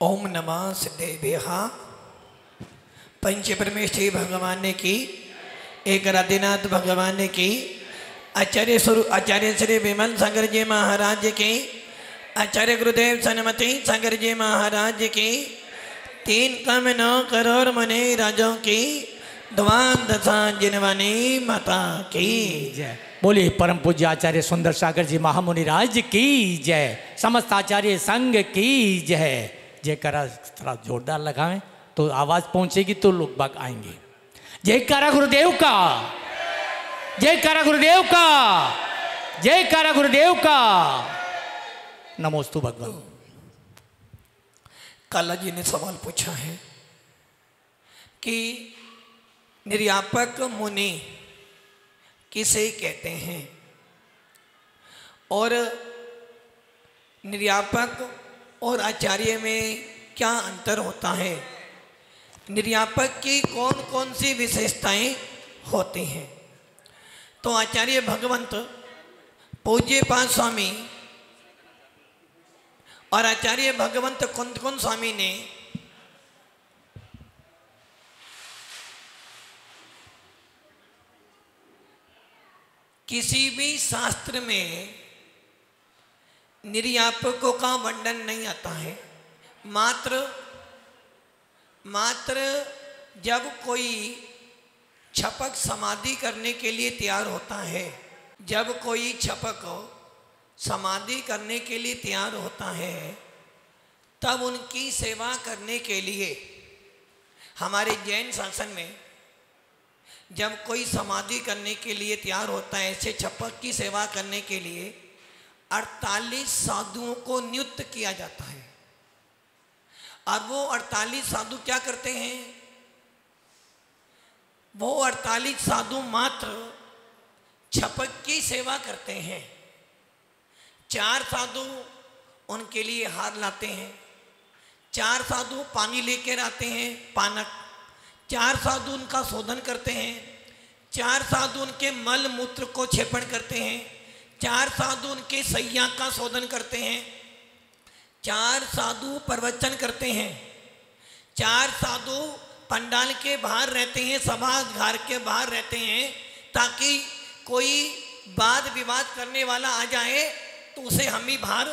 ओम नमः सिद्धेभ्यः। पंच परमेश्वरी भगवान ने की, एक आदिनाथ भगवान ने की, आचार्य श्री विमल सागर जी महाराज की, आचार्य गुरुदेव सनमती सागर जी महाराज की, 3 कम 9 करोड़ मने राजों की, द्वान दशा जिनवानी माता की जय। बोलिए परम पूज्य आचार्य सुंदर सागर जी महामुनि राज की जय। समस्त आचार्य संघ की जय। जयकारा थोड़ा जोरदार लगाएं तो आवाज पहुंचेगी तो लोग बाग आएंगे। जयकारा गुरुदेव का, जयकारा गुरुदेव का, जयकारा गुरुदेव का। नमोस्तु भगवान। काला जी ने सवाल पूछा है कि निर्यापक मुनि किसे कहते हैं और निर्यापक और आचार्य में क्या अंतर होता है, निर्यापक की कौन कौन सी विशेषताएं होती हैं। तो आचार्य भगवंत पूज्य पाद स्वामी और आचार्य भगवंत कुंद स्वामी ने किसी भी शास्त्र में निर्यापकों का वर्णन नहीं आता है। मात्र जब कोई छपक समाधि करने के लिए तैयार होता है, जब कोई छपक समाधि करने के लिए तैयार होता है, तब उनकी सेवा करने के लिए हमारे जैन शासन में जब कोई समाधि करने के लिए तैयार होता है, ऐसे छपक की सेवा करने के लिए 48 साधुओं को नियुक्त किया जाता है। और वो 48 साधु क्या करते हैं, वो 48 साधु मात्र छपक की सेवा करते हैं। 4 साधु उनके लिए हार लाते हैं, 4 साधु पानी लेकर आते हैं पानक, 4 साधु उनका शोधन करते हैं, 4 साधु उनके मल मूत्र को क्षेपण करते हैं, 4 साधु उनके सैया का शोधन करते हैं, 4 साधु प्रवचन करते हैं, 4 साधु पंडाल के बाहर रहते हैं, सभागार के बाहर रहते हैं, ताकि कोई वाद विवाद करने वाला आ जाए तो उसे हम ही बाहर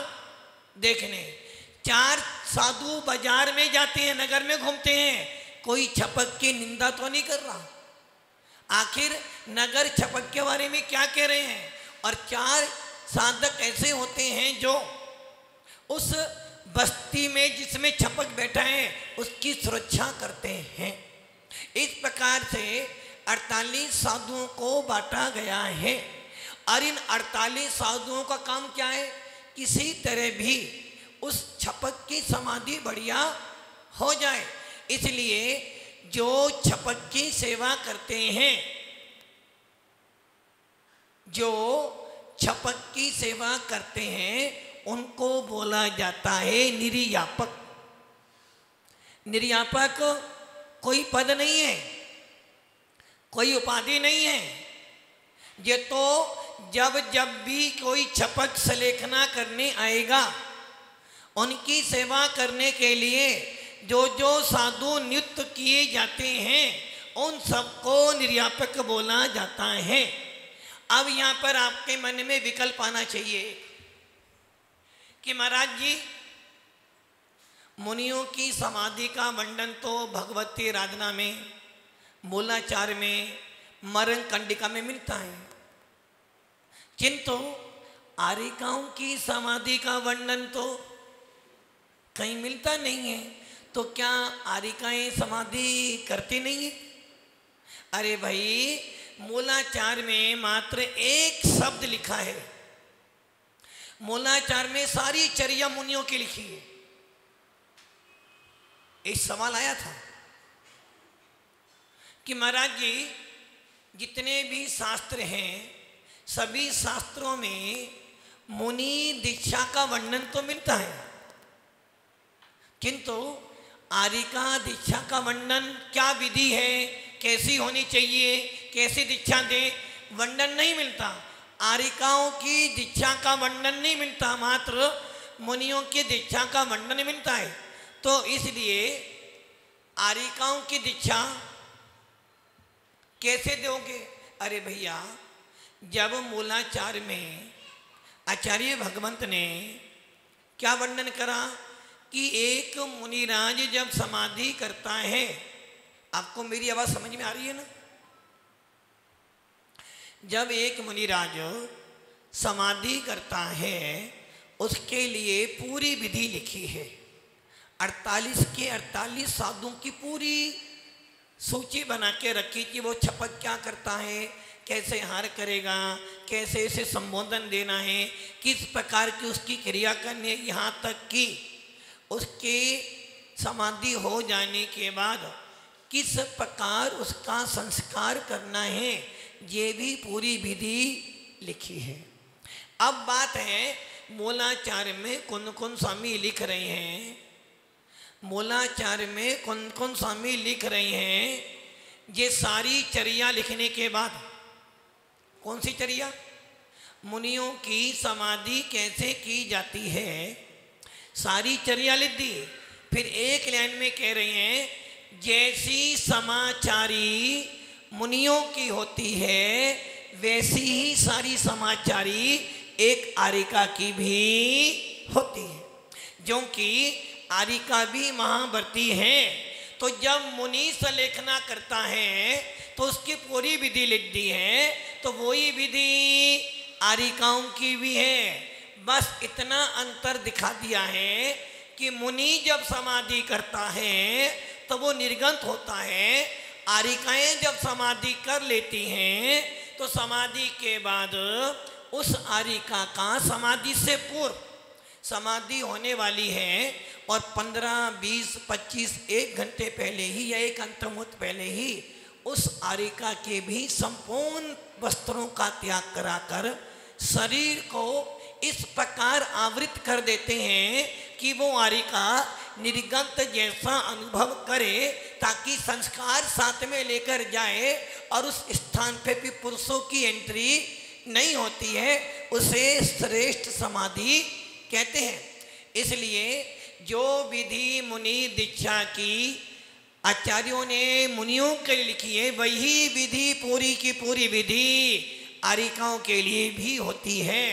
देखने। 4 साधु बाजार में जाते हैं, नगर में घूमते हैं, कोई छपक की निंदा तो नहीं कर रहा। आखिर नगर छपक के बारे में क्या कह रहे हैं। और 4 साधक ऐसे होते हैं जो उस बस्ती में जिसमें छपक बैठा है उसकी सुरक्षा करते हैं। इस प्रकार से 48 साधुओं को बांटा गया है। और इन 48 साधुओं का काम क्या है, किसी तरह भी उस छपक की समाधि बढ़िया हो जाए। इसलिए जो छपक की सेवा करते हैं, जो छपक की सेवा करते हैं, उनको बोला जाता है निर्यापक। निर्यापक कोई पद नहीं है, कोई उपाधि नहीं है। ये तो जब भी कोई छपक सलेखना करने आएगा, उनकी सेवा करने के लिए जो साधु नियुक्त किए जाते हैं, उन सबको निर्यापक बोला जाता है। अब यहाँ पर आपके मन में विकल्प आना चाहिए कि महाराज जी, मुनियों की समाधि का वर्णन तो भगवती आराधना में, मूलाचार में, मरण कंडिका में मिलता है, किंतु आरिकाओं की समाधि का वर्णन तो कहीं मिलता नहीं है। तो क्या आरिकाएं समाधि करती नहीं है? अरे भाई, मूलाचार में मात्र एक शब्द लिखा है। मूलाचार में सारी चर्या मुनियों की लिखी है। एक सवाल आया था कि महाराज जी, जितने भी शास्त्र हैं, सभी शास्त्रों में मुनि दीक्षा का वर्णन तो मिलता है, किंतु आरिका दीक्षा का वर्णन क्या विधि है, कैसी होनी चाहिए, कैसी दीक्षा दे, वर्णन नहीं मिलता। आरिकाओं की दीक्षा का वर्णन नहीं मिलता, मात्र मुनियों की दीक्षा का वर्णन मिलता है। तो इसलिए आरिकाओं की दीक्षा कैसे दोगे? अरे भैया, जब मूलाचार में आचार्य भगवंत ने क्या वर्णन करा कि एक मुनिराज जब समाधि करता है, आपको मेरी आवाज समझ में आ रही है ना? जब एक मुनिराज समाधि करता है उसके लिए पूरी विधि लिखी है। 48 के 48 साधुओं की पूरी सूची बना के रखी कि वो छपक क्या करता है, कैसे हार करेगा, कैसे इसे संबोधन देना है, किस प्रकार की उसकी क्रिया करनी है, यहाँ तक कि उसके समाधि हो जाने के बाद किस प्रकार उसका संस्कार करना है, ये भी पूरी विधि लिखी है। अब बात है मूलाचार में कौन कौन स्वामी लिख रहे हैं, मूलाचार में कौन कौन स्वामी लिख रहे हैं। ये सारी चर्या लिखने के बाद, कौन सी चर्या? मुनियों की समाधि कैसे की जाती है, सारी चर्या लिख दी। फिर एक लाइन में कह रहे हैं, जैसी समाचारी मुनियों की होती है वैसी ही सारी समाचारी एक आरिका की भी होती है। जो कि आरिका भी महाव्रती है, तो जब मुनि सलेखना करता है तो उसकी पूरी विधि लिख दी है, तो वही विधि आरिकाओं की भी है। बस इतना अंतर दिखा दिया है कि मुनि जब समाधि करता है तो वो निर्गंत होता है, आरिकाएं जब समाधि कर लेती हैं तो समाधि के बाद उस आरिका का समाधि से पूर्व समाधि होने वाली है और 15, 20, 25 एक घंटे पहले ही या एक अंतर्मुहूर्त पहले ही उस आरिका के भी संपूर्ण वस्त्रों का त्याग कराकर शरीर को इस प्रकार आवृत कर देते हैं कि वो आरिका निर्गंत जैसा अनुभव करे, ताकि संस्कार साथ में लेकर जाए और उस स्थान पे भी पुरुषों की एंट्री नहीं होती है, उसे श्रेष्ठ समाधि कहते हैं। इसलिए जो विधि मुनि दीक्षा की आचार्यों ने मुनियों के लिए लिखी है, वही विधि पूरी की पूरी विधि आरिकाओं के लिए भी होती है।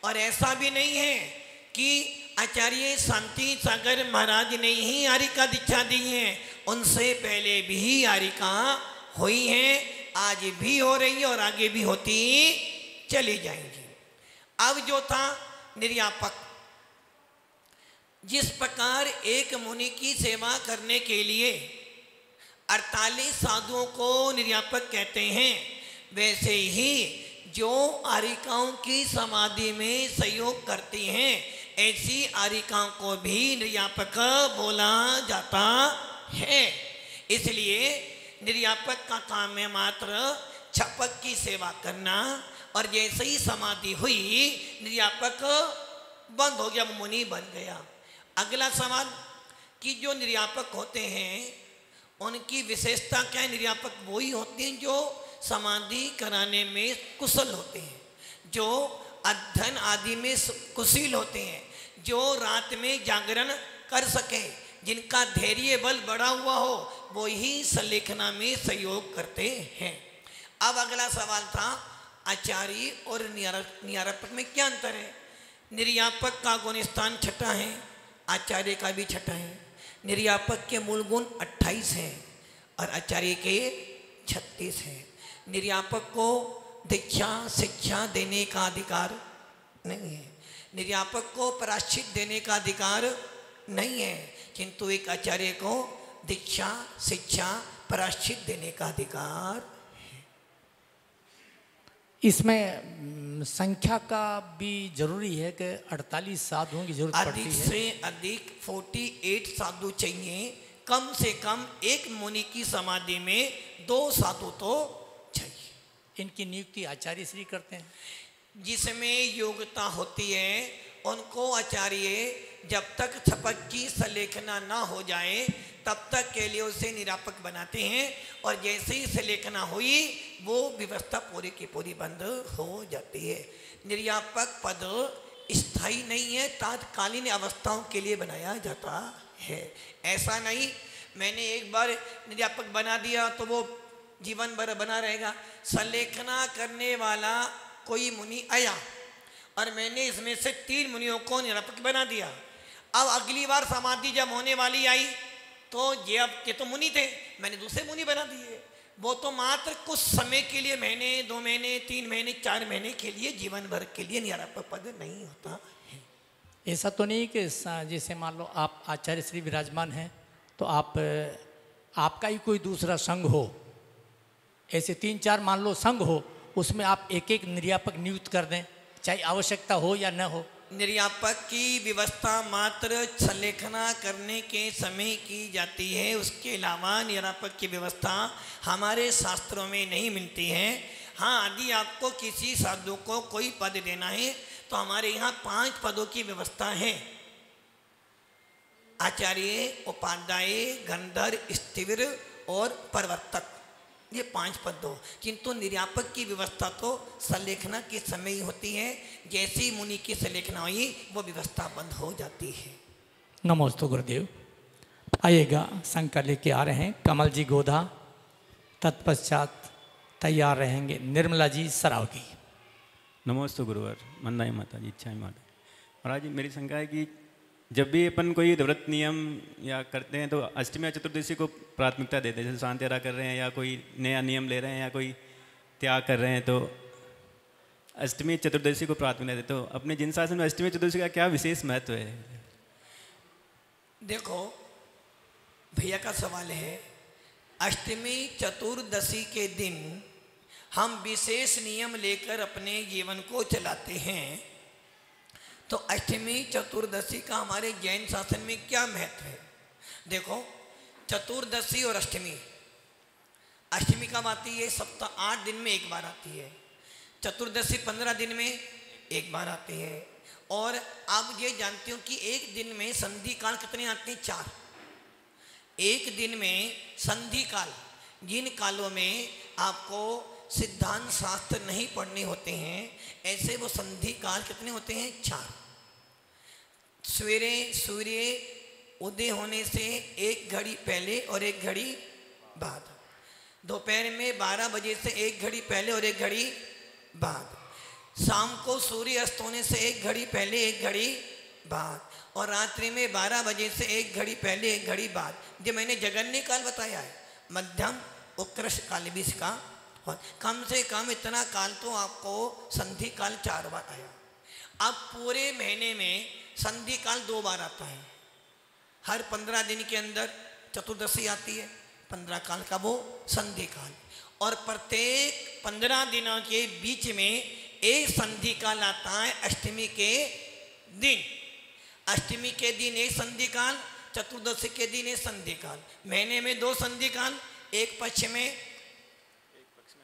और ऐसा भी नहीं है कि आचार्य शांति सागर महाराज ने ही आरिका दीक्षा दी है, उनसे पहले भी आरिका हुई है, आज भी हो रही है और आगे भी होती चली जाएंगी। अब जो था निर्यापक, जिस प्रकार एक मुनि की सेवा करने के लिए 48 साधुओं को निर्यापक कहते हैं, वैसे ही जो आरिकाओं की समाधि में सहयोग करती हैं, ऐसी आरिकाओं को भी निर्यापक बोला जाता है। इसलिए निर्यापक का काम है मात्र छपक की सेवा करना, और जैसे ही समाधि हुई निर्यापक बंद हो गया, मुनि बन गया। अगला सवाल कि जो निर्यापक होते हैं उनकी विशेषता क्या है? निर्यापक वही होते हैं जो समाधि कराने में कुशल होते हैं, जो अध्ययन आदि में कुशल होते हैं, जो रात में जागरण कर सके, जिनका धैर्य बल बढ़ा हुआ हो, वो ही सलेखना में सहयोग करते हैं। अब अगला सवाल था आचार्य और निर्यापक में क्या अंतर है? निर्यापक का गुण स्थान छठा है, आचार्य का भी छठा है। निर्यापक के मूल गुण 28 हैं और आचार्य के 36 हैं। निर्यापक को दीक्षा शिक्षा देने का अधिकार नहीं है, निर्यापक को प्रायश्चित देने का अधिकार नहीं है, किंतु एक आचार्य को दीक्षा शिक्षा प्रायश्चित देने का अधिकार है। इसमें संख्या का भी जरूरी है कि 48 साधुओं की जरूरत पड़ती है। अधिक से अधिक 48 साधु चाहिए, कम से कम एक मुनि की समाधि में 2 साधु तो चाहिए। इनकी नियुक्ति आचार्य श्री करते हैं। जिसमें योग्यता होती है उनको आचार्य जब तक छपक की सलेखना ना हो जाए तब तक के लिए उसे निरापक बनाते हैं, और जैसे ही सलेखना हुई वो व्यवस्था पूरी की पूरी बंद हो जाती है। निर्यापक पद स्थायी नहीं है, तात्कालीन अवस्थाओं के लिए बनाया जाता है। ऐसा नहीं मैंने एक बार निर्यापक बना दिया तो वो जीवन भर बना रहेगा। संलेखना करने वाला कोई मुनि आया और मैंने इसमें से 3 मुनियों को निरापक बना दिया। अब अगली बार समाधि जब होने वाली आई तो ये तो मुनि थे, मैंने दूसरे मुनि बना दिए। वो तो मात्र कुछ समय के लिए, महीने 2 महीने 3 महीने 4 महीने के लिए, जीवन भर के लिए निरापक पद नहीं होता है। ऐसा तो नहीं कि जैसे मान लो आप आचार्य श्री विराजमान हैं तो आपका ही कोई दूसरा संघ हो, ऐसे 3-4 मान लो संघ हो, उसमें आप एक एक निर्यापक नियुक्त कर दें, चाहे आवश्यकता हो या न हो। निर्यापक की व्यवस्था मात्र संलेखना करने के समय की जाती है, उसके अलावा निर्यापक की व्यवस्था हमारे शास्त्रों में नहीं मिलती है। हाँ, यदि आपको किसी साधु को कोई पद देना है तो हमारे यहाँ 5 पदों की व्यवस्था है। आचार्य, उपाध्याय, गंधर्व, स्थिविर और प्रवर्तक, ये 5 पद दो। किंतु निर्यापक की व्यवस्था तो संलेखना के समय ही होती है। जैसी मुनि की संलेखना हुई वो व्यवस्था बंद हो जाती है। नमोस्तु गुरुदेव। आइएगा, शंकर लेके आ रहे हैं कमल जी गोधा, तत्पश्चात तैयार रहेंगे निर्मला जी सरावगी। नमोस्तु गुरुवर, मंदाई माता जी, इच्छाई माता। महाराज जी, मेरी शंका है कि जब भी अपन कोई व्रत नियम या करते हैं तो अष्टमी या चतुर्दशी को प्राथमिकता देते हैं। जैसे शांतिरा कर रहे हैं या कोई नया नियम ले रहे हैं या कोई त्याग कर रहे हैं तो अष्टमी चतुर्दशी को प्राथमिकता देते। तो अपने जिन शासन में अष्टमी चतुर्दशी का क्या विशेष महत्व है? देखो भैया का सवाल है, अष्टमी चतुर्दशी के दिन हम विशेष नियम लेकर अपने जीवन को चलाते हैं, तो अष्टमी चतुर्दशी का हमारे जैन शासन में क्या महत्व है? देखो, चतुर्दशी और अष्टमी, अष्टमी कब आती है? सप्ताह 8 दिन में एक बार आती है। चतुर्दशी 15 दिन में एक बार आती है। और आप ये जानते हो कि एक दिन में संधि काल कितने आते हैं? 4। एक दिन में संधि काल, जिन कालों में आपको सिद्धांत शास्त्र नहीं पढ़ने होते हैं, ऐसे वो संधि काल कितने होते हैं? 4। सवेरे सूर्य उदय होने से 1 घड़ी पहले और 1 घड़ी बाद, दोपहर में 12 बजे से 1 घड़ी पहले और 1 घड़ी बाद, शाम को सूर्य अस्त होने से 1 घड़ी पहले 1 घड़ी बाद, और रात्रि में 12 बजे से 1 घड़ी पहले 1 घड़ी बाद। जो मैंने जगन्य काल बताया है, मध्यम उत्कृष्ट काल भी इसका, कम से कम इतना काल तो आपको संधि काल 4 बार आया। अब पूरे महीने में संधि काल 2 बार आता है। हर 15 दिन के अंदर चतुर्दशी आती है, 15 काल का वो संधि काल, और प्रत्येक 15 दिनों के बीच में एक संधि काल आता है अष्टमी के दिन। अष्टमी के दिन एक संधि काल, चतुर्दशी के दिन एक संधि काल। महीने में 2 संधि काल, एक पक्ष में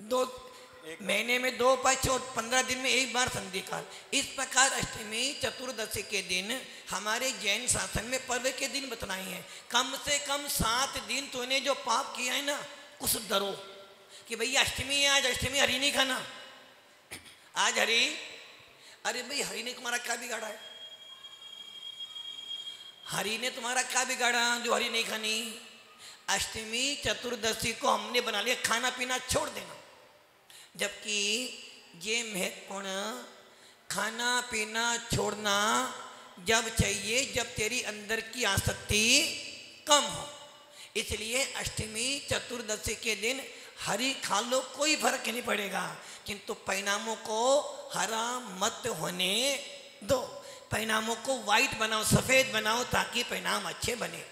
2, महीने में 2 पक्ष और 15 दिन में एक बार संधि काल। इस प्रकार अष्टमी चतुर्दशी के दिन हमारे जैन शासन में पर्व के दिन बतलाए हैं। कम से कम 7 दिन तूने जो पाप किया है ना, कुछ डरो कि भैया अष्टमी है, आज अष्टमी हरी नहीं खाना, आज हरी। अरे भाई, हरी ने तुम्हारा क्या बिगाड़ा है? हरी ने तुम्हारा क्या बिगाड़ा जो हरी नहीं खानी? अष्टमी चतुर्दशी को हमने बना लिया खाना पीना छोड़ देना, जबकि ये महत्वपूर्ण खाना पीना छोड़ना जब चाहिए जब तेरी अंदर की आसक्ति कम हो। इसलिए अष्टमी चतुर्दशी के दिन हरी खा लो, कोई फर्क नहीं पड़ेगा, किंतु परिणामों को हरा मत होने दो। परिणामों को वाइट बनाओ, सफ़ेद बनाओ, ताकि परिणाम अच्छे बने।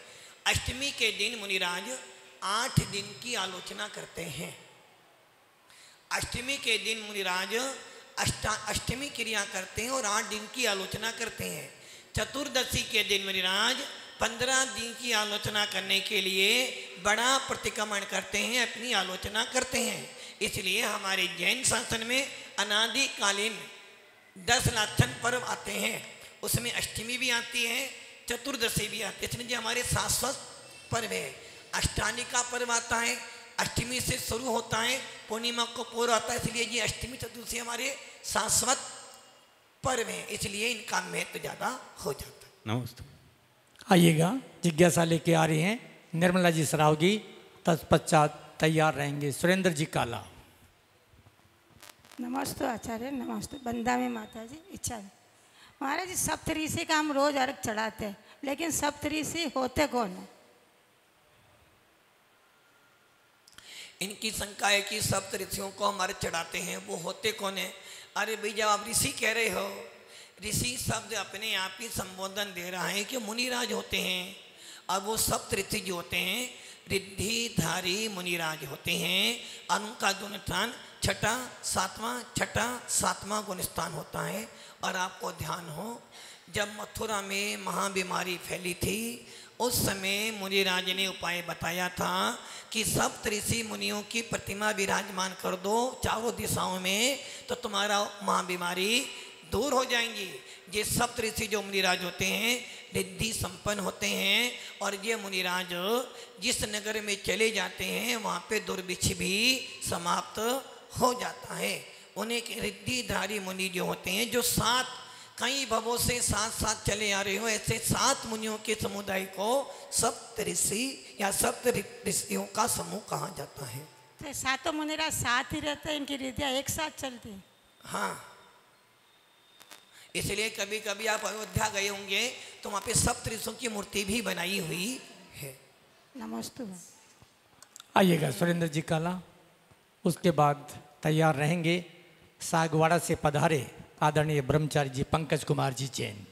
अष्टमी के दिन मुनिराज 8 दिन की आलोचना करते हैं। अष्टमी के दिन मुनिराज अष्टमी क्रिया करते हैं और 8 दिन की आलोचना करते हैं। चतुर्दशी के दिन मुनिराज 15 दिन की आलोचना करने के लिए बड़ा प्रतिक्रमण करते हैं, अपनी आलोचना करते हैं। इसलिए हमारे जैन शासन में अनादिकालीन 10 लाछन पर्व आते हैं, उसमें अष्टमी भी आती है, चतुर्दशी भी आती है। इसलिए जो हमारे शाश्वत पर्व है, अष्टानी का पर्व आता है, अष्टमी से शुरू होता है, पूर्णिमा को पूरा आता है। इसलिए ये अष्टमी चतुर्दशी हमारे शाश्वत पर्व हैं, इसलिए इनका महत्व ज़्यादा हो जाता है। नमस्ते। आइएगा, जिज्ञासा लेके आ रही हैं निर्मला जी सरावगी, तत्पश्चात तैयार रहेंगे सुरेंद्र जी काला। नमस्ते आचार्य, नमस्ते। बंदा में माता जी इच्छा है महाराज जी, सप्तऋषि का हम रोज अर्घ चढ़ाते हैं, लेकिन सप्तऋषि होते कौन है? इनकी शंका है कि सप्त ऋषियों को हम अर्घ चढ़ाते हैं, वो होते कौन है? अरे भाई, जब आप ऋषि कह रहे हो, ऋषि शब्द अपने आप ही संबोधन दे रहा है कि मुनिराज होते हैं। और वो सप्त ऋषि जो होते हैं रिद्धिधारी मुनिराज होते हैं, और उनका गुणस्थान छठा सातवां गुणस्थान होता है। और आपको ध्यान हो, जब मथुरा में महाबीमारी फैली थी, उस समय मुनिराज ने उपाय बताया था कि सप्त ऋषि मुनियों की प्रतिमा विराजमान कर दो चारों दिशाओं में, तो तुम्हारा महाबीमारी दूर हो जाएंगी। ये सप्त ऋषि जो मुनिराज होते हैं रिद्धि संपन्न होते हैं, और ये मुनिराज जिस नगर में चले जाते हैं वहाँ पे दुर्भिक्ष भी समाप्त हो जाता है। उन्हें रिद्धिधारी मुनि जो होते हैं, जो कई भवों से साथ चले आ रहे हो, ऐसे 7 मुनियों के समुदाय को सप्त ऋषि या सप्त ऋषियों का समूह कहा जाता है। तो सातों मुनिराज साथ ही रहते हैं, इनकी रिद्धियाँ एक साथ चलती हैं। हाँ, इसलिए कभी कभी आप अयोध्या गए होंगे तो वहाँ पे सप्त ऋषियों की मूर्ति भी बनाई हुई है। नमस्ते। आइएगा सुरेंद्र जी काला, उसके बाद तैयार रहेंगे सागवाड़ा से पधारे आदरणीय ब्रह्मचारी जी पंकज कुमार जी जैन।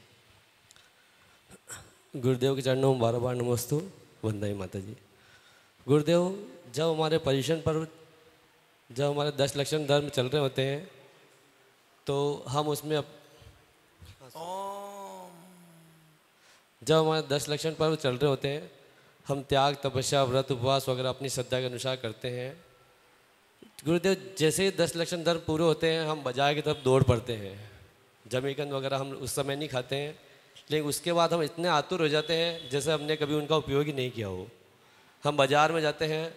गुरुदेव के चरणों में बार बार नमस्तु, वंदना माता जी। गुरुदेव, जब हमारे पर्युषण पर्व, जब हमारे 10 लक्षण धर्म चल रहे होते हैं, तो हम उसमें जब हमारे 10 लक्षण पर्व चल रहे होते हैं, हम त्याग, तपस्या, व्रत, उपवास वगैरह अपनी श्रद्धा के अनुसार करते हैं। गुरुदेव, जैसे ही 10 लक्षण धर्म पूरे होते हैं, हम बाजार की तरफ दौड़ पड़ते हैं। जमीकंद वगैरह हम उस समय नहीं खाते हैं, लेकिन उसके बाद हम इतने आतुर हो जाते हैं जैसे हमने कभी उनका उपयोग ही नहीं किया हो। हम बाज़ार में जाते हैं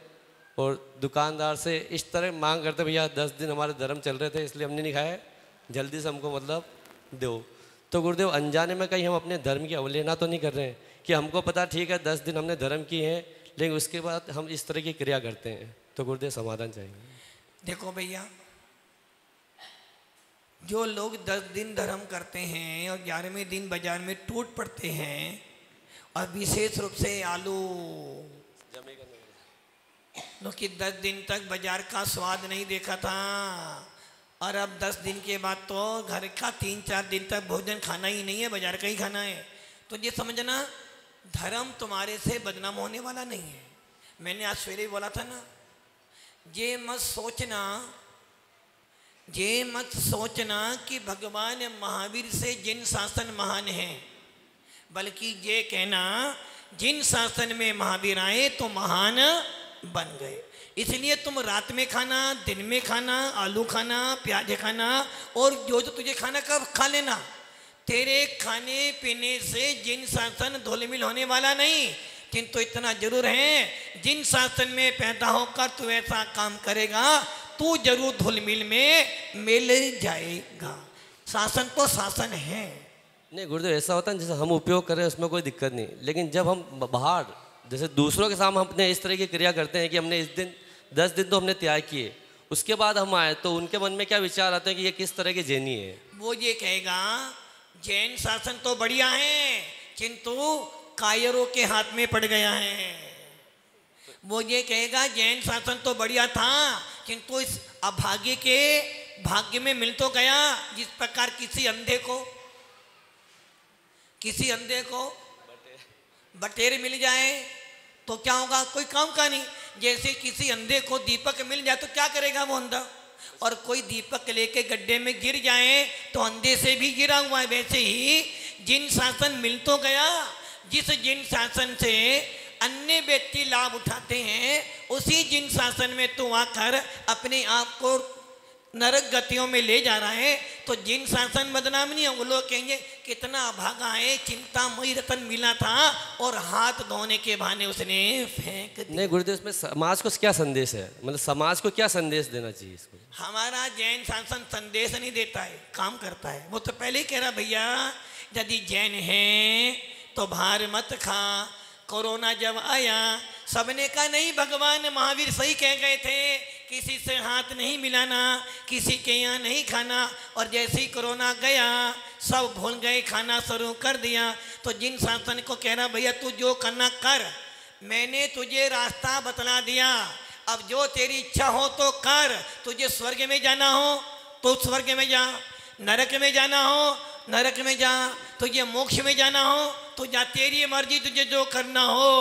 और दुकानदार से इस तरह मांग करते, भैया 10 दिन हमारे धर्म चल रहे थे इसलिए हमने नहीं खाए, जल्दी से हमको मतलब दो। तो गुरुदेव, अनजाने में कहीं हम अपने धर्म की अवहेलना तो नहीं कर रहे हैं कि हमको पता ठीक है 10 दिन हमने धर्म किए हैं, लेकिन उसके बाद हम इस तरह की क्रिया करते हैं? तो गुरुदेव समाधान चाहेंगे। देखो भैया, जो लोग 10 दिन धर्म करते हैं और 11वें दिन बाजार में टूट पड़ते हैं, और विशेष रूप से आलू कि 10 दिन तक बाजार का स्वाद नहीं देखा था, और अब 10 दिन के बाद तो घर का 3-4 दिन तक भोजन खाना ही नहीं है, बाजार का ही खाना है, तो ये समझना धर्म तुम्हारे से बदनाम होने वाला नहीं है। मैंने आज सवेरे बोला था ना, ये मत सोचना कि भगवान महावीर से जिन शासन महान हैं, बल्कि ये कहना जिन शासन में महावीर आए तो महान बन गए। इसलिए तुम रात में खाना, दिन में खाना, आलू खाना, प्याज खाना, और जो तुझे खाना कब खा लेना। तेरे खाने पीने से जिन शासन धूलमिल होने वाला नहीं, किंतु इतना जरूर है जिन शासन में पैदा होकर तू ऐसा काम करेगा तू जरूर धूलमिल में मिल जाएगा। शासन तो शासन है। नहीं गुरुदेव, ऐसा होता है जैसे हम उपयोग कर रहे हैं उसमें कोई दिक्कत नहीं, लेकिन जब हम बाहर जैसे दूसरों के सामने अपने इस तरह की क्रिया करते हैं कि हमने इस दिन 10 दिन तो हमने त्याग किए, उसके बाद हम आए तो उनके मन में क्या विचार आता है कि ये किस तरह के जैनी है? वो ये कहेगा जैन शासन तो बढ़िया है किंतु कायरों के हाथ में पड़ गया है। वो ये कहेगा जैन शासन तो बढ़िया था किंतु इस अभागे के भाग्य में मिल तो गया। जिस प्रकार किसी अंधे को बटेर मिल जाए तो क्या होगा, कोई काम का नहीं। जैसे किसी अंधे को दीपक मिल जाए तो क्या करेगा वो अंधा, और कोई दीपक लेके गड्ढे में गिर जाए तो अंधे से भी गिरा हुआ है। वैसे ही जिन शासन मिल तो गया, जिस जिन शासन से अन्य व्यक्ति लाभ उठाते हैं उसी जिन शासन में तो आकर अपने आप को नरक गतियों में ले जा रहा है। तो जिन शासन बदनाम नहीं होंगे, लोग कहेंगे कितना भागा है, चिंतामयी रतन मिला था और हाथ धोने के बहाने उसने फेंक दिया। नहीं गुरुदेव, इसमें समाज को क्या संदेश है, मतलब समाज को क्या संदेश देना चाहिए इसको? हमारा जैन शासन संदेश नहीं देता है, काम करता है। वो तो पहले ही कह रहा भैया यदि जैन है तो भार मत खा। कोरोना जब आया सबने कहा नहीं, भगवान महावीर सही कह गए थे, किसी से हाथ नहीं मिलाना, किसी के यहाँ नहीं खाना। और जैसे ही कोरोना गया सब भूल गए, खाना शुरू कर दिया। तो जिन शासन को कह रहा भैया तू जो करना कर, मैंने तुझे रास्ता बतला दिया, अब जो तेरी इच्छा हो तो कर। तुझे स्वर्ग में जाना हो तो स्वर्ग में जा, नरक में जाना हो नरक में जा, तुझे मोक्ष में जाना हो तो जा, तेरी मर्जी, तुझे जो करना हो।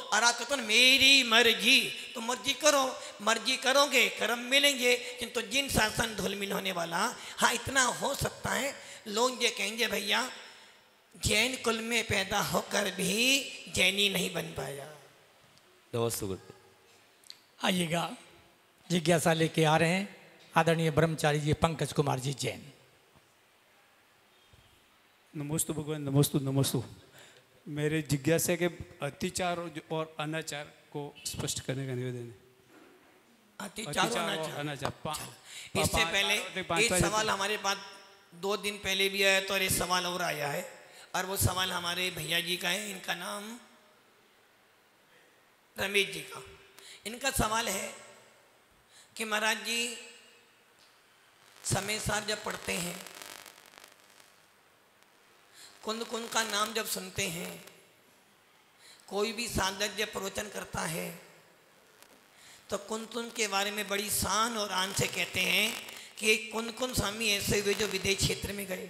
और आप कहते मेरी मर्जी, तो मर्जी करो, मर्जी करोगे कर्म मिलेंगे। किंतु जिन शासन धुलमिल होने वाला, हाँ इतना हो सकता है लोग ये कहेंगे भैया जैन कुल में पैदा होकर भी जैनी नहीं बन पाया। नमस्ते गुरुदेव। आइएगा, जिज्ञासा लेके आ रहे हैं आदरणीय ब्रह्मचारी जी पंकज कुमार जी जैन। नमोस्तु भगवान, नमोस्तु नमोस्तु। मेरे जिज्ञासा के अत्याचार और अनाचार को स्पष्ट करने का निवेदन है। अत्याचार और अनाचार इससे पहले एक सवाल हमारे पास 2 दिन पहले भी आया, तो और एक सवाल और आया है, और वो सवाल हमारे भैया जी का है, इनका नाम रमेश जी का। इनका सवाल है कि महाराज जी समय सार जब पढ़ते हैं, कुंद कुंद का नाम जब सुनते हैं, कोई भी साधक जब प्रवचन करता है तो कुंद कुंद के बारे में बड़ी शान और आन से कहते हैं कि कुंद कुंद स्वामी ऐसे हुए जो विदेश क्षेत्र में गए,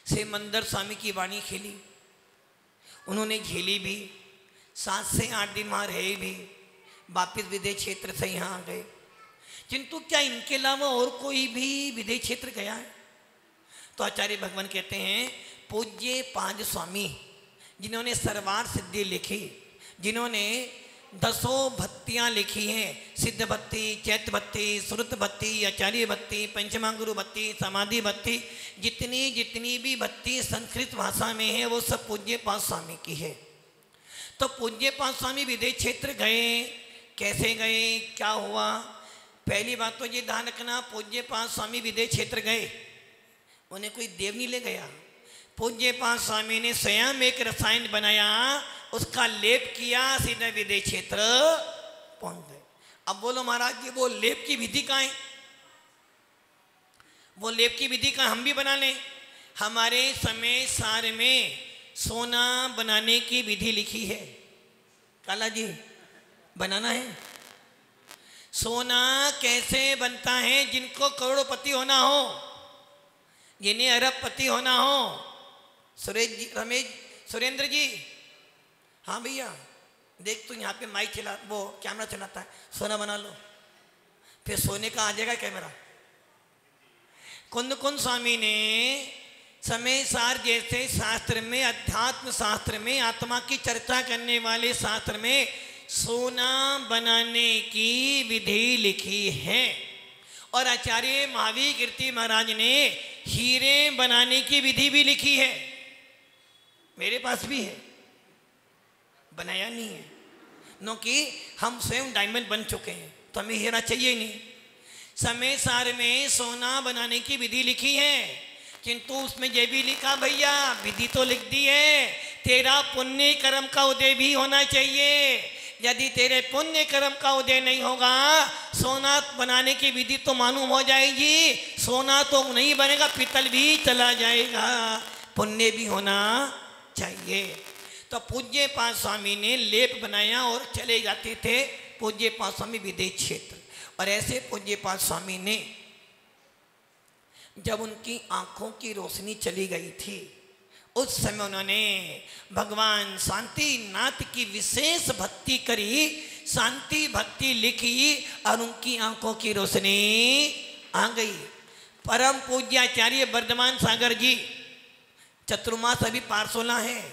से मंदर स्वामी की वाणी खेली, उन्होंने झेली भी, 7 से 8 दिन वहाँ रहे भी, वापिस विदेश क्षेत्र से यहाँ आ गए। किंतु क्या इनके अलावा और कोई भी विदेश क्षेत्र गया है? तो आचार्य भगवान कहते हैं पूज्य पांच स्वामी जिन्होंने सर्वार सिद्धि लिखी, जिन्होंने 10 भक्तियाँ लिखी हैं, सिद्ध भक्ति, चैत्य भक्ति, श्रुत भक्ति, आचार्य भक्ति, पंचमागुरु भक्ति, समाधि भक्ति, जितनी भी भक्ति संस्कृत भाषा में है वो सब पूज्य पांच स्वामी की है। तो पूज्य पांच स्वामी विदेश क्षेत्र गए, कैसे गए, क्या हुआ? पहली बात तो ये ध्यान रखना, पूज्य पांच स्वामी विदेश क्षेत्र गए, उन्हें कोई देव नहीं ले गया। पूज्य पांच स्वामी ने स्वयं एक रसायन बनाया, उसका लेप किया, सीधे विदेश क्षेत्र पहुंच गए। अब बोलो महाराज जी वो लेप की विधि कहाँ है? वो लेप की विधि का हम भी बना लें। हमारे समय सार में सोना बनाने की विधि लिखी है। काला जी बनाना है। सोना कैसे बनता है? जिनको करोड़पति होना हो, जिन्हें अरबपति होना हो। सुरेंद्र जी, हाँ भैया देख तू यहाँ पे माइक चला, वो कैमरा चलाता है, सोना बना लो, फिर सोने का आ जाएगा कैमरा। कुंद कुंद स्वामी ने समय सार जैसे शास्त्र में, अध्यात्म शास्त्र में, आत्मा की चर्चा करने वाले शास्त्र में सोना बनाने की विधि लिखी है। और आचार्य महावीर कीर्ति महाराज ने हीरे बनाने की विधि भी लिखी है। मेरे पास भी है, बनाया नहीं है, क्योंकि हम स्वयं डायमंड बन चुके हैं, तो हमें हीरा चाहिए नहीं। समय सार में सोना बनाने की विधि लिखी है, किंतु उसमें यह भी लिखा भैया, विधि तो लिख दी है, तेरा पुण्य कर्म का उदय भी होना चाहिए। यदि तेरे पुण्य कर्म का उदय नहीं होगा, सोना बनाने की विधि तो मालूम हो जाएगी, सोना तो नहीं बनेगा, पीतल भी चला जाएगा, पुण्य भी होना चाहिए। तो पूज्य पांच स्वामी ने लेप बनाया और चले जाते थे पूज्य पांच स्वामी विदेश क्षेत्र। और ऐसे पूज्य पांच स्वामी ने जब उनकी आंखों की रोशनी चली गई थी, उस समय उन्होंने भगवान शांति नाथ की विशेष भक्ति करी, शांति भक्ति लिखी और उनकी आंखों की रोशनी आ गई। परम पूज्य आचार्य वर्धमान सागर जी चतुर्मास अभी पार्सोला है,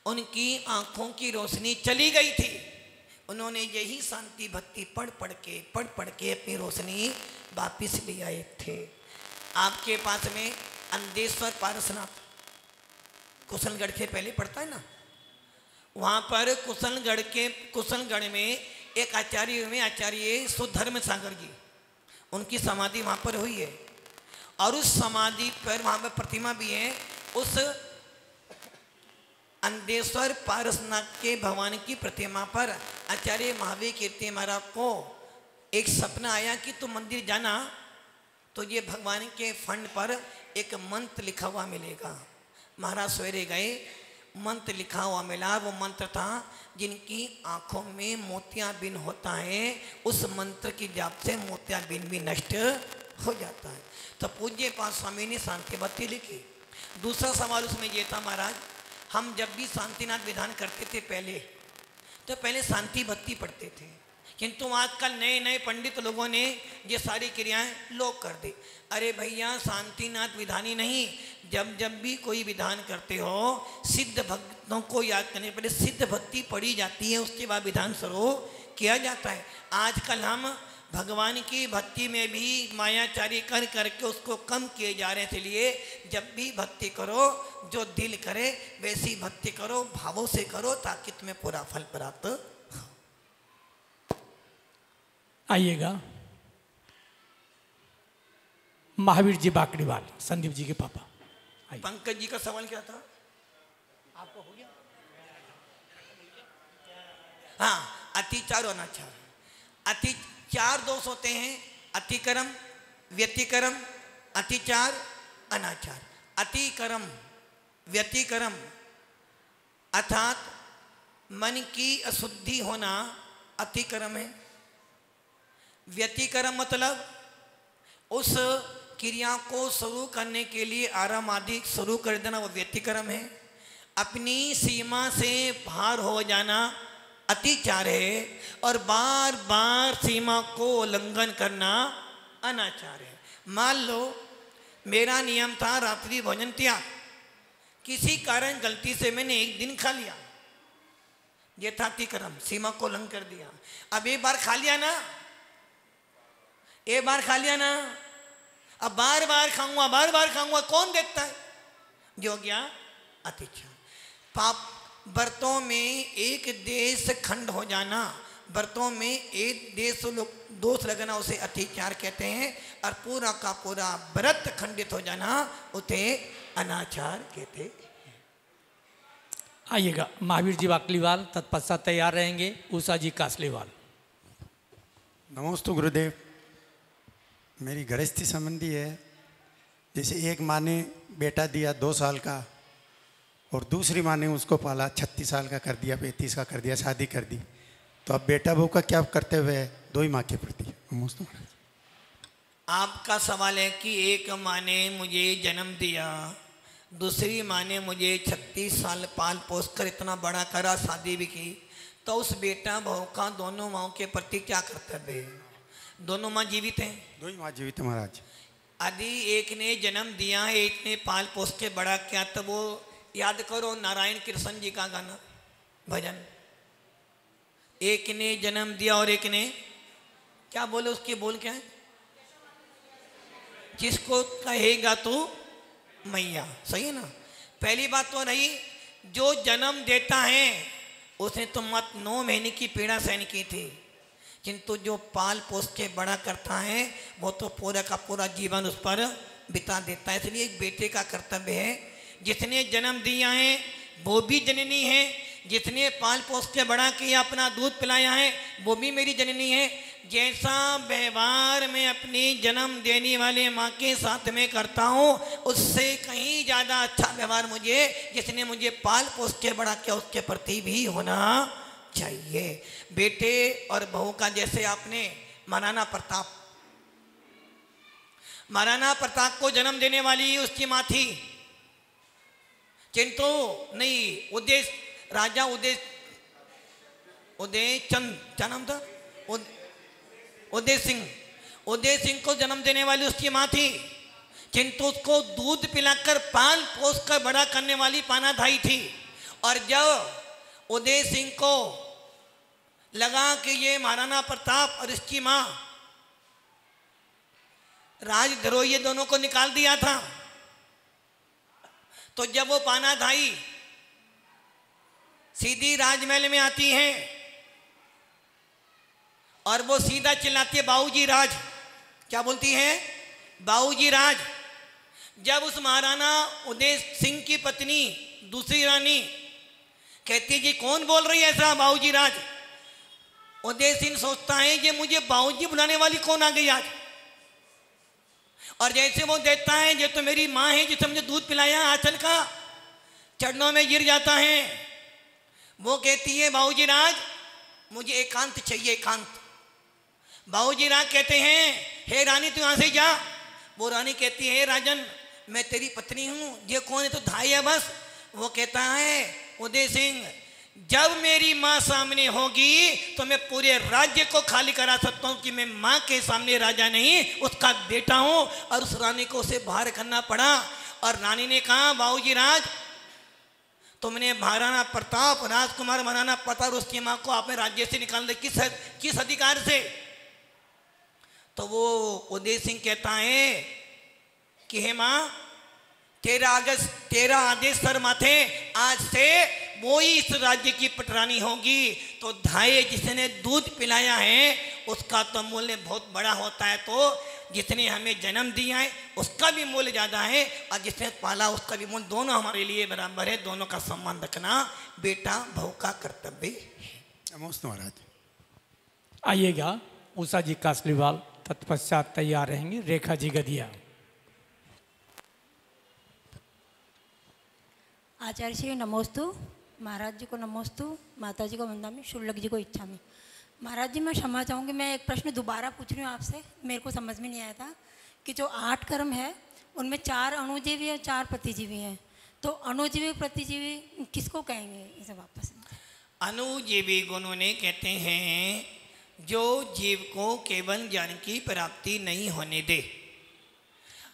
उनकी आंखों की रोशनी चली गई थी। उन्होंने यही शांति भक्ति पढ़ पढ़ के अपनी रोशनी वापिस ले आए थे। आपके पास में अंदेश्वर पारसनाथ कुशलगढ़ के पहले पड़ता है ना, वहाँ पर कुशलगढ़ में एक आचार्य में आचार्य सुधर्म सागर जी, उनकी समाधि वहाँ पर हुई है। और उस समाधि पर वहाँ पर प्रतिमा भी है। उस अंदेश्वर पारसनाथ के भगवान की प्रतिमा पर आचार्य महावीर कीर्ति महाराज को एक सपना आया कि तुम मंदिर जाना तो ये भगवान के फंड पर एक मंत्र लिखा हुआ मिलेगा। महाराज सवेरे गए, मंत्र लिखा हुआ मिला। वो मंत्र था, जिनकी आंखों में मोतियाबिंद होता है उस मंत्र की जाप से मोतियाबिंद भी नष्ट हो जाता है। तो पूज्य पाद स्वामी ने शांति बत्ती लिखी। दूसरा सवाल उसमें ये था, महाराज हम जब भी शांतिनाथ विधान करते थे पहले शांति बत्ती पढ़ते थे, किंतु आजकल नए नए पंडित लोगों ने ये सारी क्रियाएं लोप कर दी। अरे भैया, शांतिनाथ विधान ही नहीं, जब भी कोई विधान करते हो सिद्ध भक्तों को याद करने पहले सिद्ध भक्ति पढ़ी जाती है, उसके बाद विधान शुरू किया जाता है। आजकल हम भगवान की भक्ति में भी मायाचारी कर करके उसको कम किए जा रहे हैं। इसलिए जब भी भक्ति करो जो दिल करे वैसी भक्ति करो, भावों से करो, ताकि तुम्हें पूरा फल प्राप्त हो। आइएगा महावीर जी बाकड़ीवाल, संदीप जी के पापा। पंकज जी का सवाल क्या था? आपको हो गया? हाँ, अतिचार और अनाचार। अति चार दोष होते हैं, अतिक्रम, व्यतिक्रम, अतिचार, अनाचार। अतिक्रम, व्यतिक्रम अर्थात मन की अशुद्धि होना अतिक्रम है। व्यतिक्रम मतलब उस क्रिया को शुरू करने के लिए आराम आदि शुरू कर देना, वो व्यतिक्रम है। अपनी सीमा से बाहर हो जाना अतिचार है, और बार बार सीमा को उल्लंघन करना अनाचार है। मान लो मेरा नियम था रात्रि भोजन त्याग, किसी कारण गलती से मैंने एक दिन खा लिया, ये था अतिक्रम, सीमा को उल्लंघन कर दिया। अब एक बार खा लिया ना, एक बार खा लिया ना, अब बार बार खाऊंगा, कौन देखता है? जो गया अतिचार। पाप व्रतों में एक देश खंड हो जाना, व्रतों में एक देश दोष लगना, उसे अतिचार कहते हैं। और पूरा का पूरा व्रत खंडित हो जाना उसे अनाचार कहते हैं। आइएगा महावीर जी बाकलीवाल, तत्पश्चात तैयार रहेंगे उषा जी कासलीवाल। नमोस्तु गुरुदेव। मेरी गृहस्थी संबंधी है। जैसे एक माँ ने बेटा दिया 2 साल का, और दूसरी माँ ने उसको पाला 36 साल का कर दिया, 35 का कर दिया, शादी कर दी, तो अब बेटा बहू का क्या कर्तव्य है? 2 ही माँ के प्रति। नमोस्तु। आपका सवाल है कि एक माँ ने मुझे जन्म दिया, दूसरी माँ ने मुझे 36 साल पाल पोस कर इतना बड़ा करा, शादी भी की, तो उस बेटा बहू का दोनों माँओं के प्रति क्या कर्तव्य है? दोनों माँ जीवित हैं? 2 ही माँ जीवित है महाराज। यदि एक ने जन्म दिया है, एक ने पाल पोस के बड़ा किया, तो वो याद करो नारायण कृष्ण जी का गाना भजन, एक ने जन्म दिया और एक ने क्या बोले, उसके बोल क्या है? जिसको कहेगा तो मैया। सही है ना? पहली बात तो रही, जो जन्म देता है उसने तो मत 9 महीने की पीड़ा सहन की थी, किंतु जो पाल पोस के बड़ा करता है वो तो पूरा का पूरा जीवन उस पर बिता देता है। इसलिए एक बेटे का कर्तव्य है, जिसने जन्म दिया है वो भी जननी है, जिसने पाल पोस के बड़ा किया, अपना दूध पिलाया है, वो भी मेरी जननी है। जैसा व्यवहार मैं अपनी जन्म देने वाले माँ के साथ में करता हूँ, उससे कहीं ज़्यादा अच्छा व्यवहार मुझे, जिसने मुझे पाल पोस के बड़ा किया, उसके प्रति भी होना चाहिए। बेटे और बहू का, जैसे आपने महाराणा प्रताप को जन्म देने वाली उसकी माँ थी, किंतु नहीं, उदय चंद क्या नाम था, उदय सिंह को जन्म देने वाली उसकी माँ थी, किंतु उसको दूध पिलाकर पाल पोस कर बड़ा करने वाली पानाधाई थी। और जब उदय सिंह को लगा कि ये महाराणा प्रताप और इसकी माँ राजद्रोह ये दोनों को निकाल दिया था। तो जब वो पानाधाई सीधी राजमहल में आती हैं और वो सीधा चिल्लाती है बाबूजी राज। क्या बोलती हैं? बाबूजी राज। जब उस महाराणा उदय सिंह की पत्नी दूसरी रानी कहती है कि कौन बोल रही है ऐसा बाबूजी राज, उदय सिंह सोचता है कि मुझे बाबूजी बुलाने वाली कौन आ गई आज। और जैसे वो देखता है ये तो मेरी माँ है जिसे मुझे दूध पिलाया, आंचल का चरणों में गिर जाता है। वो कहती है बाबूजी राज मुझे एकांत चाहिए, एकांत। बाबूजी राज कहते हैं हे रानी तू यहाँ से जा। वो रानी कहती है राजन मैं तेरी पत्नी हूँ, ये कौन है? तो धाई है बस। वो कहता है उदय सिंह जब मेरी माँ सामने होगी तो मैं पूरे राज्य को खाली करा सकता हूँ कि मैं माँ के सामने राजा नहीं उसका बेटा हूँ। और उस रानी को उसे बाहर करना पड़ा। और रानी ने कहा बाबूजी राज तुमने महाराणा प्रताप राजकुमार महाराणा प्रताप उसकी माँ को आपने राज्य से निकाल दिया, किस अधिकार से? तो वो उदय सिंह कहता है कि हे माँ तेरा आदेश सर माथे, आज से वो ही इस राज्य की पटरानी होगी। तो धाये जिसने दूध पिलाया है उसका तो मूल्य बहुत बड़ा होता है, तो जिसने हमें जन्म दिया है उसका भी मूल्य ज़्यादा है और जिसने पाला उसका भी मूल्य, दोनों हमारे लिए बराबर है। दोनों का सम्मान रखना बेटा बहू का कर्तव्य है। नमस्ते महाराज। आइएगा उषा जी कासलीवाल तत्पश्चात तैयार रहेंगे रेखा जी गदिया। आचार्य श्री नमोस्तु, महाराज जी को नमोस्तु, माता जी को वंदामि, शुल्लक जी को इच्छामि। महाराज जी मैं क्षमा चाहूँगी, मैं एक प्रश्न दोबारा पूछ रही हूँ आपसे, मेरे को समझ में नहीं आया था कि जो 8 कर्म है उनमें 4 अणुजीवी और 4 प्रतिजीवी हैं, तो अणुजीवी प्रतिजीवी किसको कहेंगे? इसे वापस। अणुजीवी गुणों ने कहते हैं जो जीव को केवल ज्ञान की प्राप्ति नहीं होने दे।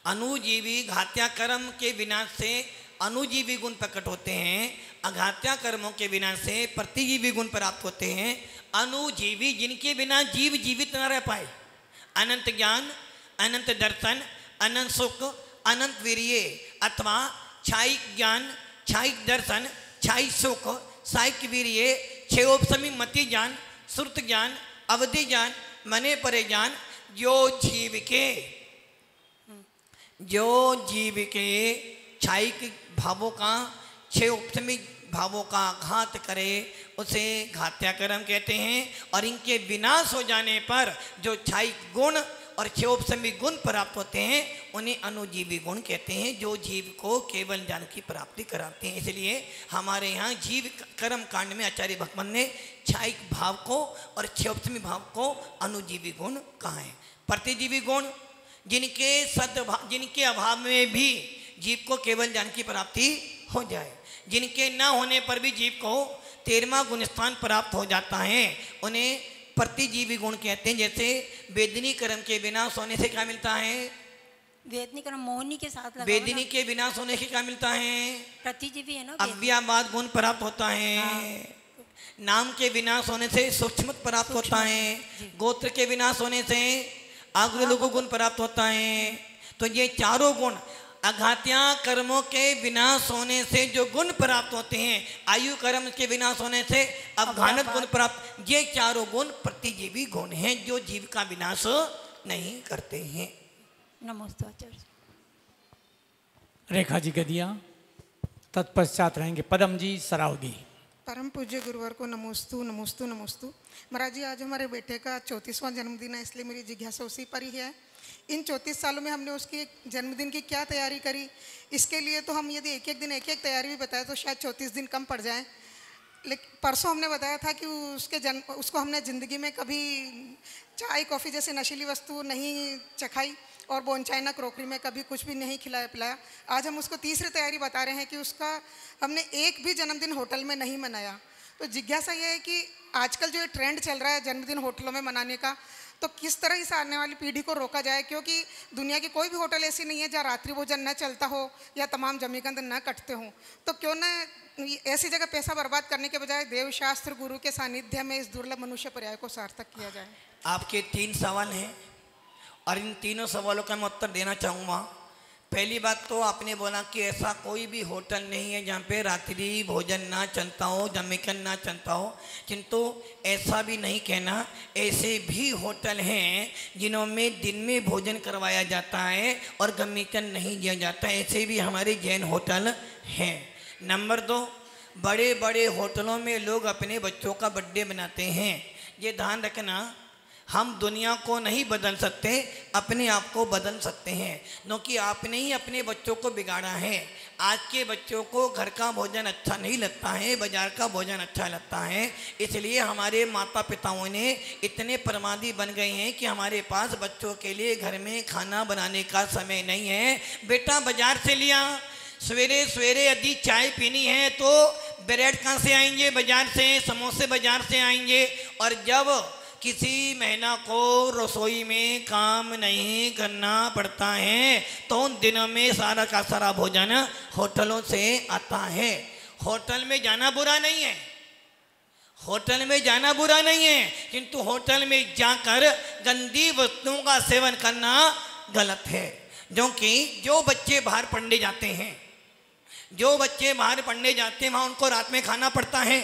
अणुजीवी घात्या कर्म के विनाश से अणुजीवी गुण प्रकट होते हैं, अघात्या कर्मों के विनाश से प्रतिजीवी गुण प्राप्त होते हैं। अणुजीवी जिनके बिना जीव जीवित न रह पाए, अनंत ज्ञान, अनंत दर्शन, अनंत सुख, अनंत वीर्य अथवा क्षायिक ज्ञान, क्षायिक दर्शन, क्षायिक सुख, सायिक वीर्य, क्षेयोपशमी मति ज्ञान, श्रुत ज्ञान, अवधि ज्ञान, मने परे ज्ञान, जो जीव के क्षायिक भावों का, क्षेयोपशमी भावों का घात करे उसे घात्या कर्म कहते हैं। और इनके विनाश हो जाने पर जो क्षायिक गुण और क्षेयोपशमी गुण प्राप्त होते हैं उन्हें अणुजीवी गुण कहते हैं, जो जीव को केवल ज्ञान की प्राप्ति कराते हैं। इसलिए हमारे यहाँ जीव कर्म कांड में आचार्य भगवान ने क्षायिक भाव को और क्षेयोपशमी भाव को अणुजीवी गुण कहा है। प्रतिजीवी गुण जिनके अभाव में भी जीव को केवल ज्ञान की प्राप्ति हो जाए, जिनके न होने पर भी जीव को 13वां गुण स्थान प्राप्त हो जाता है, उन्हें प्रतिजीवी गुण कहते हैं। जैसे वेदनी कर्म के विनाश होने से क्या मिलता है? वेदनी कर्म मोहनी के साथ लगाओ वेदनी ना। के विनाश होने से क्या मिलता है? प्रतिजीवी है ना। अव्याबाद गुण प्राप्त होता है। नाम के विनाश होने से सूक्ष्म प्राप्त होता है। गोत्र के विनाश होने से आग्रलोक गुण प्राप्त होता है। तो ये चारों गुण अघात्या कर्मों के विनाश होने से जो गुण प्राप्त होते हैं, आयु कर्म के विनाश होने से अवघानत गुण प्राप्त, ये चारों गुण प्रतिजीवी गुण हैं जो जीव का विनाश नहीं करते हैं। नमस्ते आचार्य। रेखा जी गदिया तत्पश्चात रहेंगे पदम जी सरावगी। परम पूज्य गुरुवर को नमोस्तु नमोस्तु नमोस्तु। महाराज जी आज हमारे बेटे का 34वां जन्मदिन है, इसलिए मेरी जिज्ञासा उसी पर ही है। इन 34 सालों में हमने उसकी जन्मदिन की क्या तैयारी करी, इसके लिए तो हम यदि एक एक दिन एक एक तैयारी भी बताए तो शायद 34 दिन कम पड़ जाए। लेकिन परसों हमने बताया था कि उसको हमने ज़िंदगी में कभी चाय कॉफ़ी जैसे नशीली वस्तु नहीं चखाई और बोन चाइना क्रॉकरी में कभी कुछ भी नहीं खिलाया पिलाया। आज हम उसको तीसरी तैयारी बता रहे हैं कि उसका हमने एक भी जन्मदिन होटल में नहीं मनाया। तो जिज्ञासा ये है कि आजकल जो ये ट्रेंड चल रहा है जन्मदिन होटलों में मनाने का, तो किस तरह इस आने वाली पीढ़ी को रोका जाए, क्योंकि दुनिया की कोई भी होटल ऐसी नहीं है जहाँ रात्रि भोजन न चलता हो या तमाम जमीकंद न कटते हों। तो क्यों न ऐसी जगह पैसा बर्बाद करने के बजाय देवशास्त्र गुरु के सानिध्य में इस दुर्लभ मनुष्य पर्याय को सार्थक किया जाए। आपके 3 सवाल हैं और इन तीनों सवालों का मैं उत्तर देना चाहूँगा। पहली बात तो आपने बोला कि ऐसा कोई भी होटल नहीं है जहाँ पे रात्रि भोजन ना चलता हो, जमीकन ना चलता हो, किंतु ऐसा भी नहीं कहना, ऐसे भी होटल हैं जिनमें दिन में भोजन करवाया जाता है और गमीकन नहीं दिया जाता, ऐसे भी हमारे जैन होटल हैं। नंबर 2, बड़े बड़े होटलों में लोग अपने बच्चों का बर्थडे मनाते हैं। ये ध्यान रखना, हम दुनिया को नहीं बदल सकते, अपने आप को बदल सकते हैं, क्योंकि आपने ही अपने बच्चों को बिगाड़ा है। आज के बच्चों को घर का भोजन अच्छा नहीं लगता है, बाजार का भोजन अच्छा लगता है, इसलिए हमारे माता पिताओं ने इतने प्रमादी बन गए हैं कि हमारे पास बच्चों के लिए घर में खाना बनाने का समय नहीं है। बेटा बाजार से लिया, सवेरे सवेरे यदि चाय पीनी है तो ब्रेड कहाँ से आएंगे? बाजार से, समोसे बाजार से आएंगे। और जब किसी महिला को रसोई में काम नहीं करना पड़ता है तो उन दिनों में सारा का सारा भोजन होटलों से आता है। होटल में जाना बुरा नहीं है, होटल में जाना बुरा नहीं है, किंतु होटल में जाकर गंदी वस्तुओं का सेवन करना गलत है। क्योंकि जो बच्चे बाहर पढ़ने जाते हैं, जो बच्चे बाहर पढ़ने जाते हैं वहाँ उनको रात में खाना पड़ता है,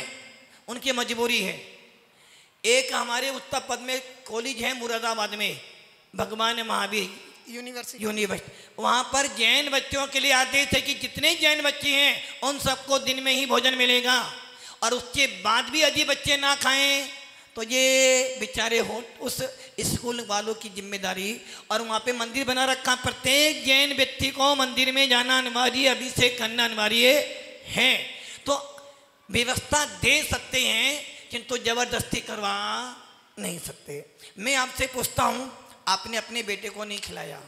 उनकी मजबूरी है। एक हमारे उत्तर पद में कॉलेज है मुरादाबाद में, भगवान महावीर यूनिवर्सिटी, वहाँ पर जैन बच्चों के लिए आदेश है कि जितने जैन बच्चे हैं उन सबको दिन में ही भोजन मिलेगा, और उसके बाद भी यदि बच्चे ना खाएं तो ये बेचारे हो उस स्कूल वालों की जिम्मेदारी। और वहाँ पे मंदिर बना रखा, प्रत्येक जैन व्यक्ति को मंदिर में जाना अनिवार्य, अभिषेक करना अनिवार्य है। तो व्यवस्था दे सकते हैं किंतु जबरदस्ती करवा नहीं सकते। मैं आपसे पूछता हूँ, आपने अपने बेटे को नहीं खिलाया,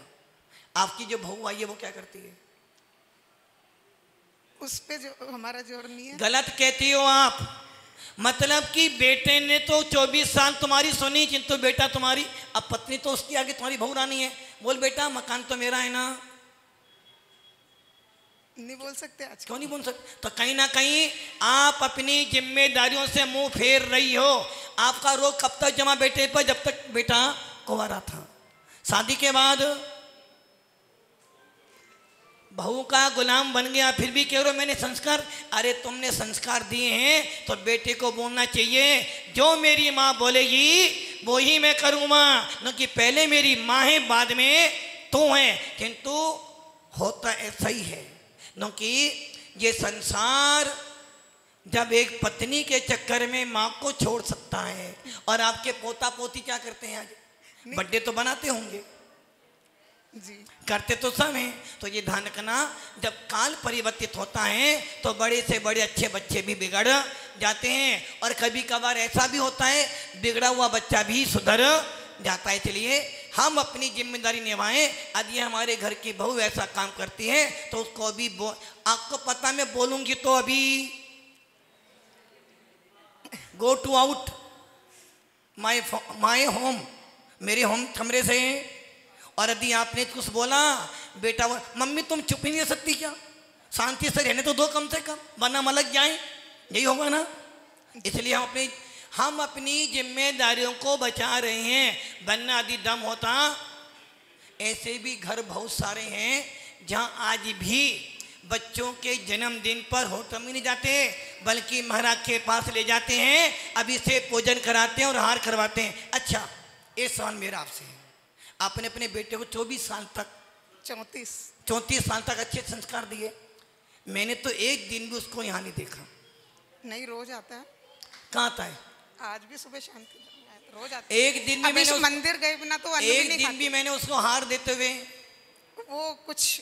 आपकी जो बहू आई है वो क्या करती है? उस पे जो हमारा जोर नहीं है। गलत कहती हो आप, मतलब कि बेटे ने तो 24 साल तुम्हारी सुनी, किंतु बेटा तुम्हारी, अब पत्नी तो उसकी आगे तुम्हारी बहू रानी है, बोल बेटा मकान तो मेरा है ना। नहीं बोल सकते आज। क्यों नहीं बोल सकते? तो कहीं ना कहीं आप अपनी जिम्मेदारियों से मुंह फेर रही हो। आपका रोग कब तक जमा बेटे पर? जब तक बेटा कुंवारा था। शादी के बाद बहू का गुलाम बन गया, फिर भी कह रहे हो मैंने संस्कार। अरे तुमने संस्कार दिए हैं तो बेटे को बोलना चाहिए, जो मेरी माँ बोलेगी वो ही मैं करूँगा, क्योंकि पहले मेरी माँ है बाद में तू है। किंतु होता ऐसा ही है, क्योंकि ये संसार जब एक पत्नी के चक्कर में माँ को छोड़ सकता है। और आपके पोता पोती क्या करते हैं? आज बर्थडे तो बनाते होंगे जी, करते तो सब हैं। तो ये ध्यान रखना, जब काल परिवर्तित होता है तो बड़े से बड़े अच्छे बच्चे भी बिगड़ जाते हैं, और कभी कभार ऐसा भी होता है बिगड़ा हुआ बच्चा भी सुधर जाता है। इसलिए हम अपनी जिम्मेदारी निभाएं। यदि हमारे घर की बहू ऐसा काम करती है तो उसको अभी आपको पता, मैं बोलूंगी तो अभी go to out my home, मेरे होम कमरे से। और यदि आपने कुछ बोला, बेटा मम्मी तुम चुप ही नहीं सकती क्या? शांति से रहने तो दो कम से कम, वरना मलक जाए, यही होगा ना। इसलिए हम अपनी जिम्मेदारियों को बचा रहे हैं, वरना यदि दम होता। ऐसे भी घर बहुत सारे हैं जहां आज भी बच्चों के जन्मदिन पर होटल में नहीं जाते, बल्कि महाराज के पास ले जाते हैं, अभी से पूजन कराते हैं और हार करवाते हैं। अच्छा, ये सवाल मेरा आपसे है, आपने अपने बेटे को 24 साल तक 34 साल तक अच्छे संस्कार दिए, मैंने तो एक दिन भी उसको यहाँ नहीं देखा। नहीं, रोज आता है। कहाँ आता है? आज भी सुबह शाम को रोज आता है। एक दिन भी मैंने मंदिर गए बिना तो एक दिन भी मैंने उसको हार देते हुए वो कुछ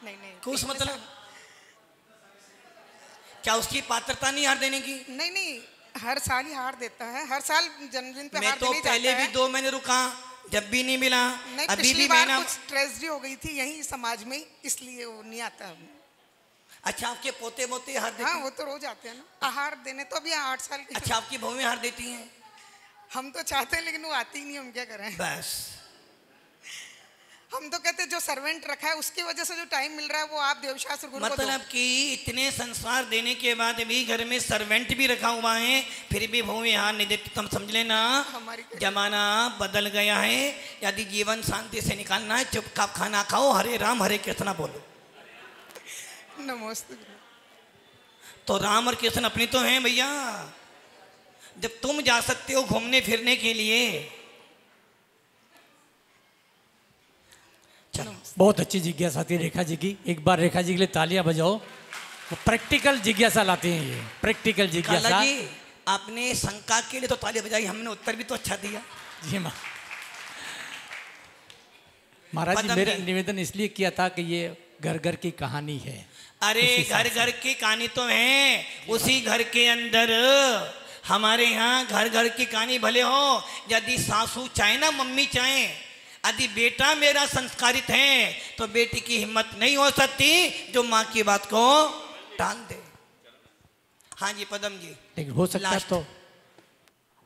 नहीं कुछ मतलब क्या उसकी पात्रता नहीं हार देने की? नहीं, हर साल ही हार देता है, हर साल जन्मदिन पे मैं तो पहले भी 2 महीने रुका, जब भी नहीं मिला। अभी भी बार कुछ ट्रेजेडी हो गई थी यही समाज में, इसलिए वो नहीं आता। अच्छा, आपके पोते मोते हार देते? हाँ, वो तो रोज आते हैं ना हार देने, तो अभी 8 साल की। अच्छा, आपकी बहुएं हार देती हैं? हम तो चाहते हैं लेकिन वो आती ही नहीं, हम क्या करें। बस हम तो कहते जो सर्वेंट रखा है उसकी वजह से जो टाइम मिल रहा है वो आप देवशास्त्र गुरु को दो। मतलब कि इतने संस्कार देने के बाद भी घर में सर्वेंट भी रखा हुआ है, फिर भी भूमि यहाँ नहीं देते। तुम समझ लेना जमाना बदल गया है। यदि जीवन शांति से निकालना है, चुपचाप खाना खाओ, हरे राम हरे कृष्णा बोलो। नमस्ते। तो राम और कृष्ण अपनी तो हैं भैया। जब तुम जा सकते हो घूमने फिरने के लिए। चलो, बहुत अच्छी जिज्ञासा थी रेखा जी की। एक बार रेखा जी के लिए तालियां बजाओ। वो प्रैक्टिकल जिज्ञासा लाते हैं, ये प्रैक्टिकल जिज्ञासा। काला जी आपने शंका के लिए तो तालियां बजाई, हमने उत्तर भी तो अच्छा दिया। जी महाराज जी, मेरा निवेदन इसलिए किया था कि ये घर घर की कहानी है। अरे घर घर की कहानी तो है, उसी घर के अंदर हमारे यहाँ घर घर की कहानी भले हो। यदि सासू चाहे ना मम्मी चाहे, यदि बेटा मेरा संस्कारित है तो बेटी की हिम्मत नहीं हो सकती जो माँ की बात को टाल दे। हाँ जी पदम जी। लेकिन हो सकता है तो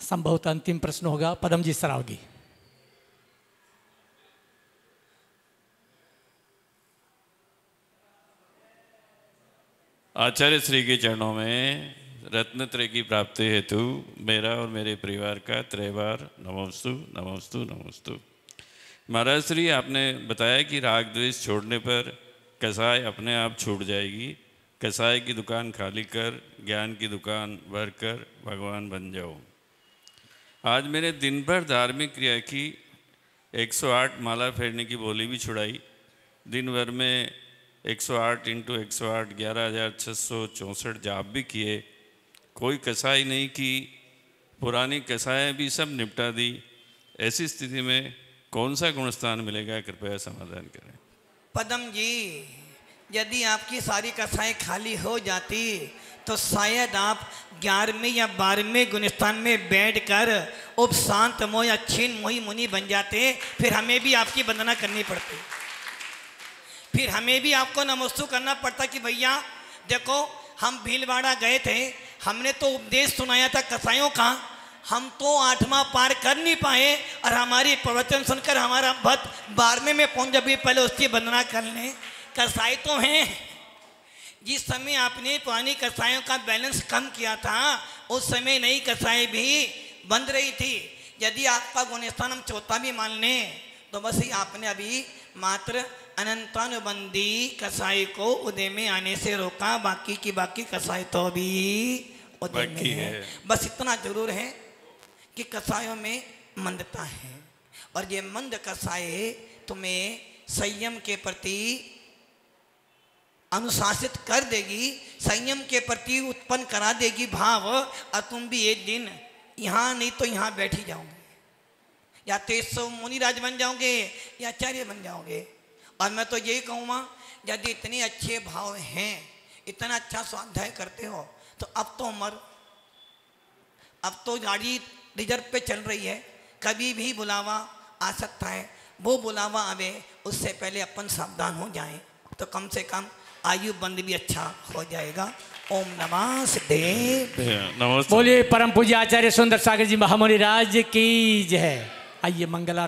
संभवतः अंतिम प्रश्न होगा पदम जी सरावगी। आचार्य श्री के चरणों में रत्नत्रय की प्राप्ति हेतु मेरा और मेरे परिवार का त्रैवार नमोस्तु नमोस्तु नमोस्तु। महाराज श्री, आपने बताया कि राग द्वेष छोड़ने पर कसाय अपने आप छूट जाएगी। कसाय की दुकान खाली कर, ज्ञान की दुकान भर कर भगवान बन जाओ। आज मैंने दिन भर धार्मिक क्रिया की, 108 माला फेरने की बोली भी छुड़ाई। दिन भर में 108 × 108 11,664 जाप भी किए। कोई कसाई नहीं की, पुरानी कसाएँ भी सब निपटा दी। ऐसी स्थिति में कौन सा गुणस्थान मिलेगा, कृपया समाधान करें। पदम जी, यदि आपकी सारी कसाएं खाली हो जाती तो शायद आप 11वें या 12वें गुणस्थान में बैठकर उपशांत मोह या क्षीण मोही मुनि बन जाते। फिर हमें भी आपकी वंदना करनी पड़ती, फिर हमें भी आपको नमस्तु करना पड़ता कि भैया देखो हम भीलवाड़ा गए थे, हमने तो उपदेश सुनाया था कसाईयों का, हम तो 8वां पार कर नहीं पाए और हमारी प्रवचन सुनकर हमारा भक्त 12वें में पहुंच जाए, पहले उसकी वंदना कर लें। कसाई तो हैं। जिस समय आपने पुरानी कसाईयों का बैलेंस कम किया था उस समय नई कसाई भी बंद रही थी। यदि आपका गुणस्थान हम चौथा भी मान लें तो बस ही आपने अभी मात्र अनंतानुबंधी कसाई को उदय में आने से रोका, बाकी की बाकी कसाई तो भी उदय में है। बस इतना जरूर है कि कसायों में मंदता है और ये मंद कसाई तुम्हें संयम के प्रति अनुशासित कर देगी, संयम के प्रति उत्पन्न करा देगी भाव, और तुम भी एक दिन यहाँ नहीं तो यहाँ बैठ ही जाओगे, या 300 मुनिराज बन जाओगे या आचार्य बन जाओगे। और मैं तो यही कहूँगा, यदि इतने अच्छे भाव हैं, इतना अच्छा स्वाध्याय करते हो तो अब तो उम्र, अब तो गाड़ी रिजर्व पे चल रही है, कभी भी बुलावा आ सकता है। वो बुलावा आवे उससे पहले अपन सावधान हो जाएं तो कम से कम आयु बंद भी अच्छा हो जाएगा। ओम नमः सिद्धेश्वर। बोलिए परम पूज्य आचार्य सुंदर सागर जी महामुनि राज की जय। आइए मंगला